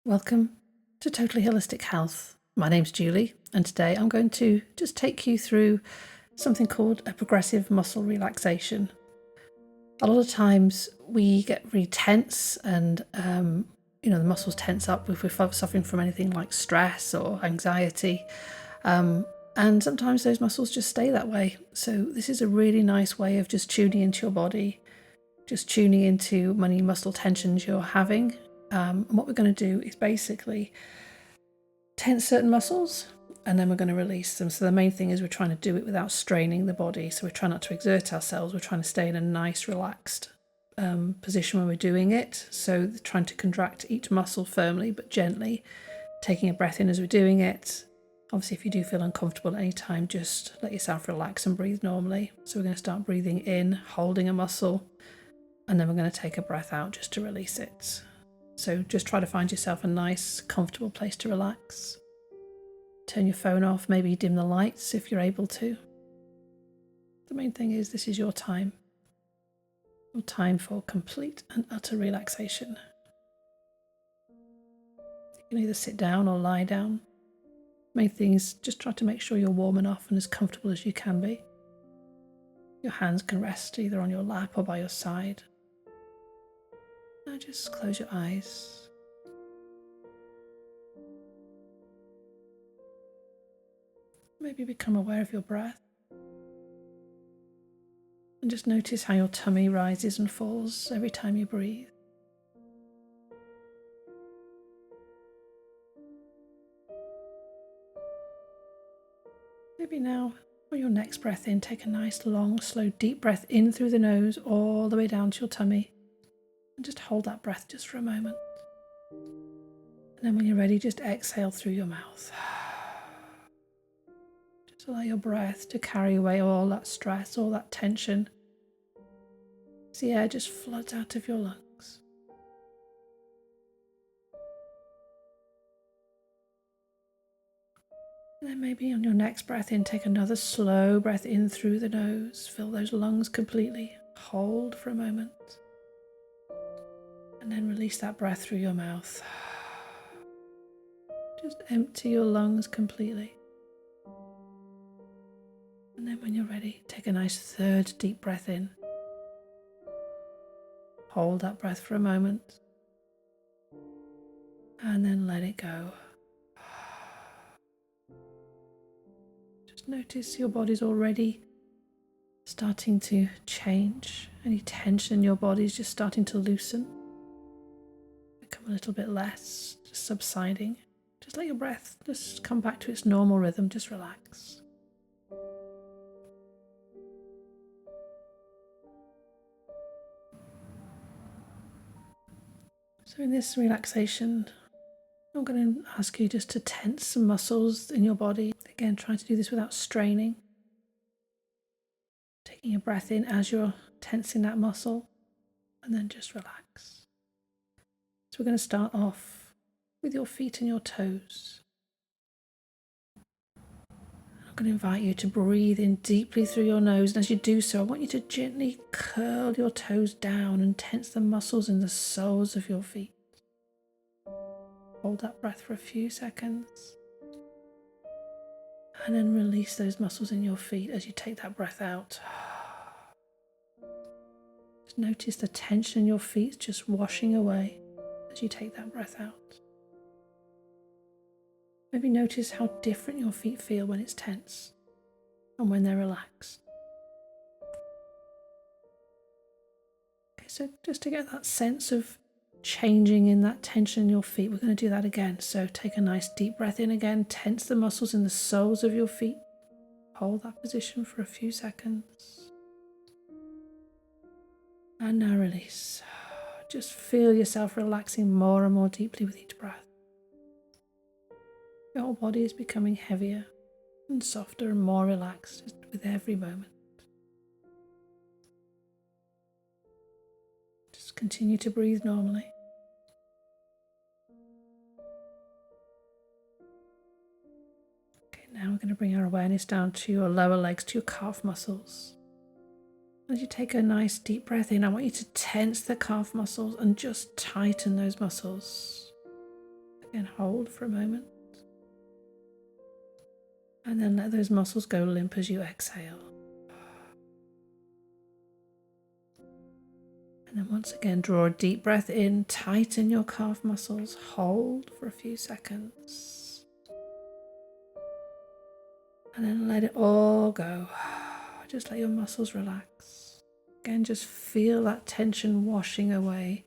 Welcome to Totally Holistic Health. My name's Julie, and today I'm going to just take you through something called a progressive muscle relaxation. A lot of times we get really tense and the muscles tense up if we're suffering from anything like stress or anxiety, and sometimes those muscles just stay that way. So this is a really nice way of just tuning into your body, just tuning into any muscle tensions you're having. And what we're going to do is basically tense certain muscles and then we're going to release them. So the main thing is we're trying to do it without straining the body. So we're trying not to exert ourselves. We're trying to stay in a nice, relaxed position when we're doing it. So trying to contract each muscle firmly but gently, taking a breath in as we're doing it. Obviously, if you do feel uncomfortable at any time, just let yourself relax and breathe normally. So we're going to start breathing in, holding a muscle, and then we're going to take a breath out just to release it. So just try to find yourself a nice, comfortable place to relax. Turn your phone off, maybe dim the lights if you're able to. The main thing is this is your time for complete and utter relaxation. You can either sit down or lie down. Main thing is just try to make sure you're warm enough and as comfortable as you can be. Your hands can rest either on your lap or by your side. Now just close your eyes. Maybe become aware of your breath. And just notice how your tummy rises and falls every time you breathe. Maybe now, for your next breath in, take a nice, long, slow, deep breath in through the nose all the way down to your tummy. And just hold that breath just for a moment. And then when you're ready, just exhale through your mouth. Just allow your breath to carry away all that stress, all that tension. As the air just floods out of your lungs. And then maybe on your next breath in, take another slow breath in through the nose. Fill those lungs completely. Hold for a moment. And then release that breath through your mouth. Just empty your lungs completely. And then when you're ready, take a nice third deep breath in. Hold that breath for a moment. And then let it go. Just notice your body's already starting to change. Any tension in your body is just starting to loosen. Become a little bit less, just subsiding. Just let your breath just come back to its normal rhythm. Just relax. So in this relaxation, I'm going to ask you just to tense some muscles in your body. Again, try to do this without straining. Taking a breath in as you're tensing that muscle, and then just relax. So we're going to start off with your feet and your toes. I'm going to invite you to breathe in deeply through your nose, and as you do so, I want you to gently curl your toes down and tense the muscles in the soles of your feet. Hold that breath for a few seconds, and then release those muscles in your feet as you take that breath out. Just notice the tension in your feet just washing away as you take that breath out. Maybe notice how different your feet feel when it's tense and when they're relaxed. Okay, so just to get that sense of changing in that tension in your feet, we're going to do that again. So take a nice deep breath in again, tense the muscles in the soles of your feet. Hold that position for a few seconds. And now release. Just feel yourself relaxing more and more deeply with each breath. Your whole body is becoming heavier and softer and more relaxed with every moment. Just continue to breathe normally. Okay, now we're going to bring our awareness down to your lower legs, to your calf muscles. As you take a nice deep breath in, I want you to tense the calf muscles and just tighten those muscles. Again, hold for a moment. And then let those muscles go limp as you exhale. And then once again, draw a deep breath in, tighten your calf muscles, hold for a few seconds. And then let it all go. Just let your muscles relax. Again, just feel that tension washing away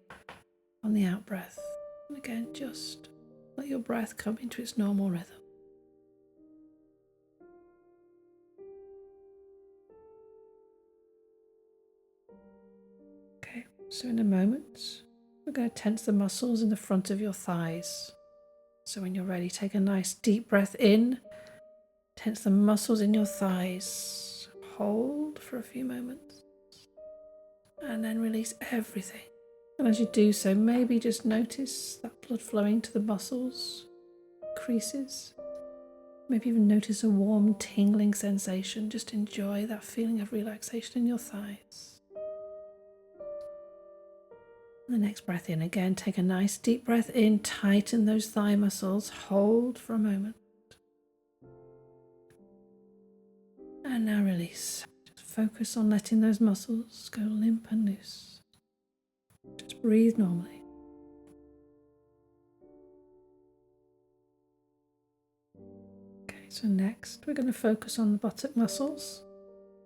on the out breath. And again, just let your breath come into its normal rhythm. Okay, so in a moment, we're going to tense the muscles in the front of your thighs. So when you're ready, take a nice deep breath in, tense the muscles in your thighs, hold for a few moments, and then release everything. And as you do so, maybe just notice that blood flowing to the muscles, creases. Maybe even notice a warm, tingling sensation. Just enjoy that feeling of relaxation in your thighs. And the next breath in again, take a nice deep breath in, tighten those thigh muscles, hold for a moment. And now release. Just focus on letting those muscles go limp and loose. Just breathe normally. Okay, so next we're going to focus on the buttock muscles.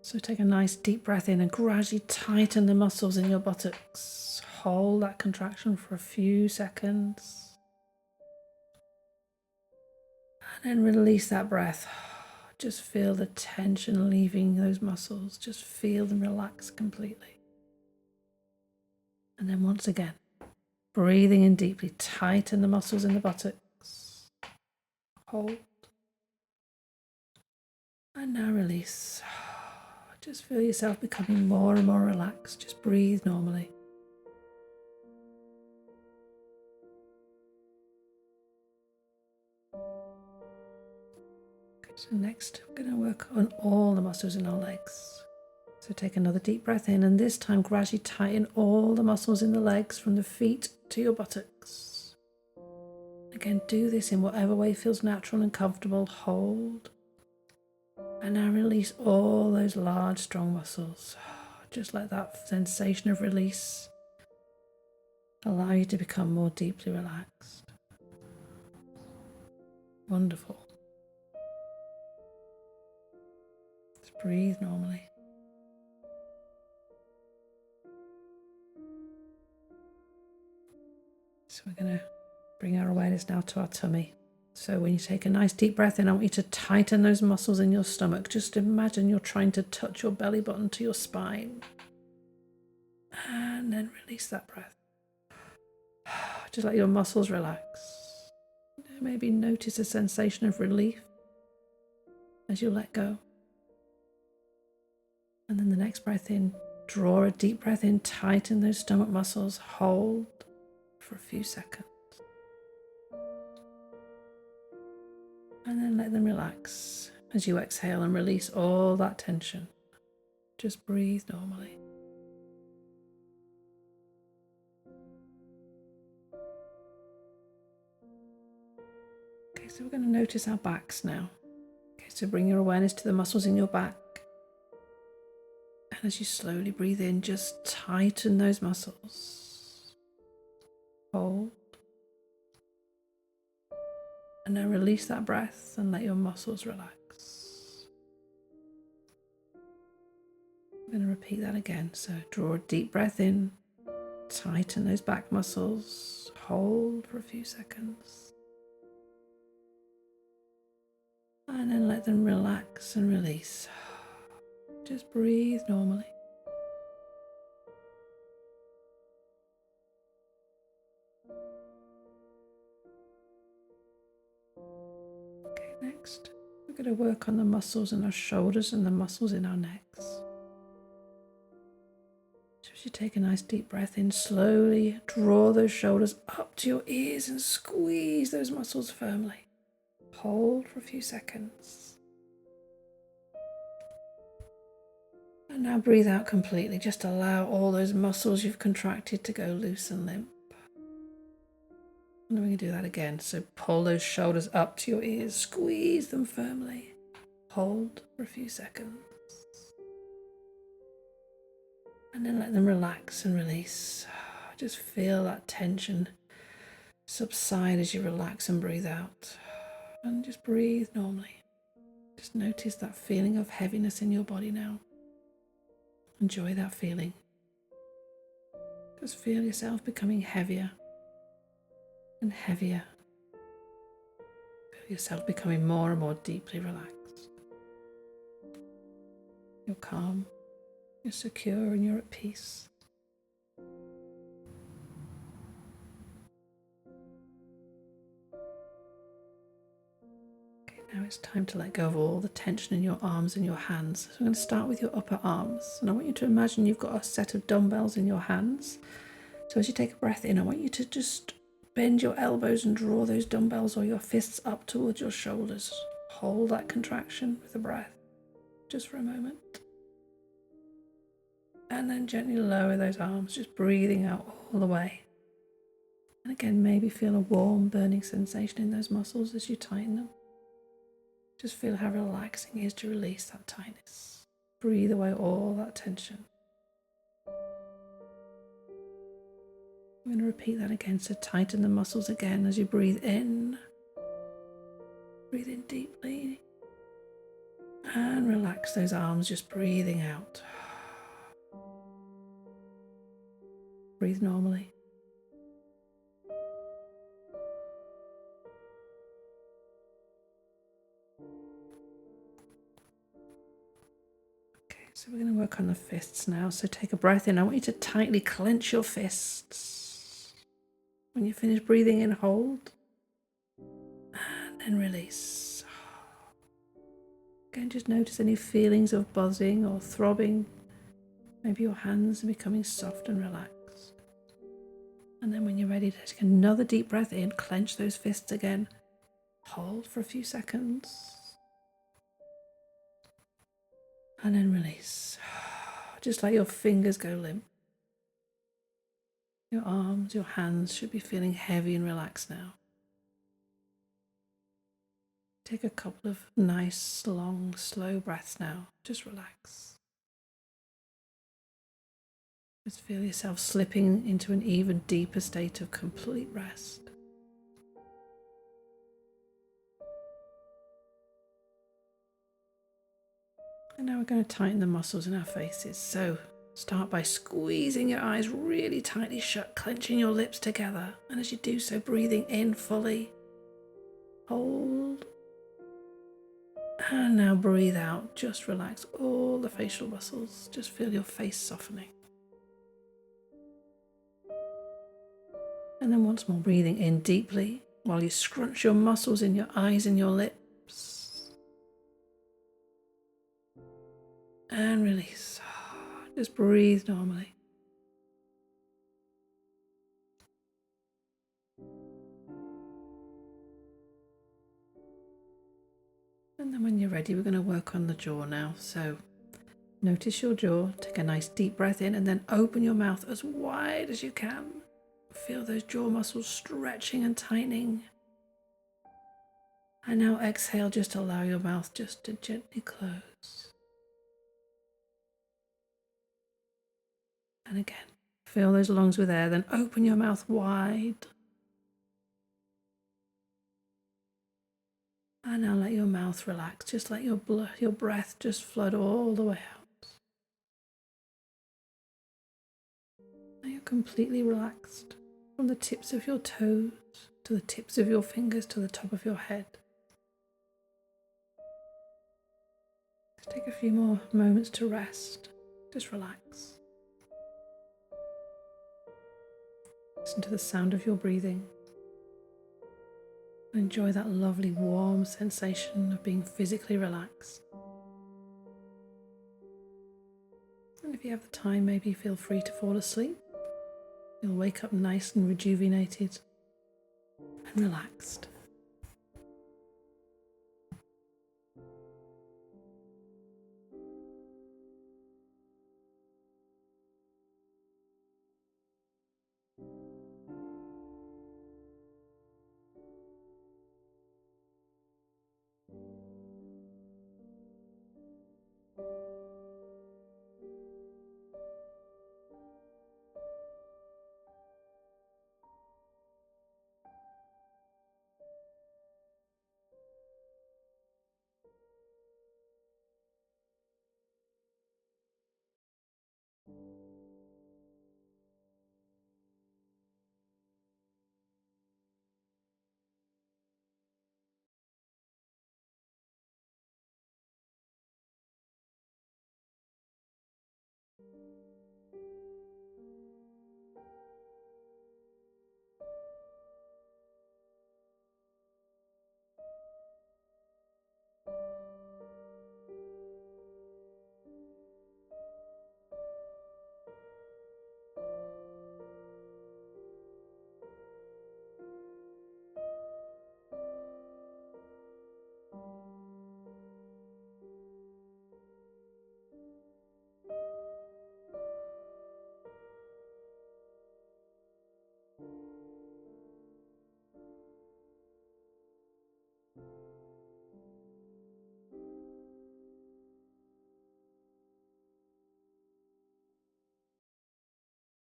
So take a nice deep breath in and gradually tighten the muscles in your buttocks. Hold that contraction for a few seconds. And then release that breath. Just feel the tension leaving those muscles. Just feel them relax completely. And then once again, breathing in deeply, tighten the muscles in the buttocks. Hold. And now release. Just feel yourself becoming more and more relaxed. Just breathe normally. Okay, so next we're going to work on all the muscles in our legs. So take another deep breath in, and this time gradually tighten all the muscles in the legs from the feet to your buttocks. Again, do this in whatever way feels natural and comfortable. Hold. And now release all those large, strong muscles. Just let that sensation of release allow you to become more deeply relaxed. Wonderful. Just breathe normally. So we're going to bring our awareness now to our tummy. So when you take a nice deep breath in, I want you to tighten those muscles in your stomach. Just imagine you're trying to touch your belly button to your spine. And then release that breath. Just let your muscles relax. Maybe notice a sensation of relief as you let go. And then the next breath in, draw a deep breath in, tighten those stomach muscles, hold for a few seconds. And then let them relax as you exhale and release all that tension. Just breathe normally. Okay, so we're going to notice our backs now. Okay, so bring your awareness to the muscles in your back. And as you slowly breathe in, just tighten those muscles. Hold. And now release that breath and let your muscles relax. I'm going to repeat that again. So draw a deep breath in, tighten those back muscles, hold for a few seconds. And then let them relax and release. Just breathe normally. Okay, next we're going to work on the muscles in our shoulders and the muscles in our necks. So as you take a nice deep breath in, slowly draw those shoulders up to your ears and squeeze those muscles firmly. Hold for a few seconds. And now breathe out completely. Just allow all those muscles you've contracted to go loose and limp. And then we can do that again. So pull those shoulders up to your ears, squeeze them firmly. Hold for a few seconds. And then let them relax and release. Just feel that tension subside as you relax and breathe out. And just breathe normally. Just notice that feeling of heaviness in your body now. Enjoy that feeling. Just feel yourself becoming heavier and heavier. Feel yourself becoming more and more deeply relaxed. You're calm, you're secure, and you're at peace. Okay, now it's time to let go of all the tension in your arms and your hands. So I'm going to start with your upper arms. And I want you to imagine you've got a set of dumbbells in your hands. So as you take a breath in, I want you to just bend your elbows and draw those dumbbells or your fists up towards your shoulders. Hold that contraction with the breath, just for a moment. And then gently lower those arms, just breathing out all the way. And again, maybe feel a warm, burning sensation in those muscles as you tighten them. Just feel how relaxing it is to release that tightness. Breathe away all that tension. I'm going to repeat that again, so tighten the muscles again as you breathe in. Breathe in deeply. And relax those arms, just breathing out. Breathe normally. Okay, so we're going to work on the fists now. So take a breath in. I want you to tightly clench your fists. When you finish breathing in, hold. And then release. Again, just notice any feelings of buzzing or throbbing. Maybe your hands are becoming soft and relaxed. And then when you're ready to take another deep breath in, clench those fists again. Hold for a few seconds. And then release. Just let your fingers go limp. Your arms, your hands should be feeling heavy and relaxed now. Take a couple of nice, long, slow breaths now. Just relax. Just feel yourself slipping into an even deeper state of complete rest. And now we're going to tighten the muscles in our faces. So start by squeezing your eyes really tightly shut, clenching your lips together. And as you do so, breathing in fully. Hold. And now breathe out. Just relax all the facial muscles. Just feel your face softening. And then once more, breathing in deeply while you scrunch your muscles in your eyes and your lips. And release. Just breathe normally. And then when you're ready, we're going to work on the jaw now. So notice your jaw. Take a nice deep breath in and then open your mouth as wide as you can. Feel those jaw muscles stretching and tightening. And now exhale, just allow your mouth just to gently close. And again, fill those lungs with air, then open your mouth wide. And now let your mouth relax. Just let your breath just flood all the way out. Now you're completely relaxed from the tips of your toes to the tips of your fingers to the top of your head. Just take a few more moments to rest. Just relax. Listen to the sound of your breathing. Enjoy that lovely warm sensation of being physically relaxed. And if you have the time, maybe feel free to fall asleep. You'll wake up nice and rejuvenated and relaxed.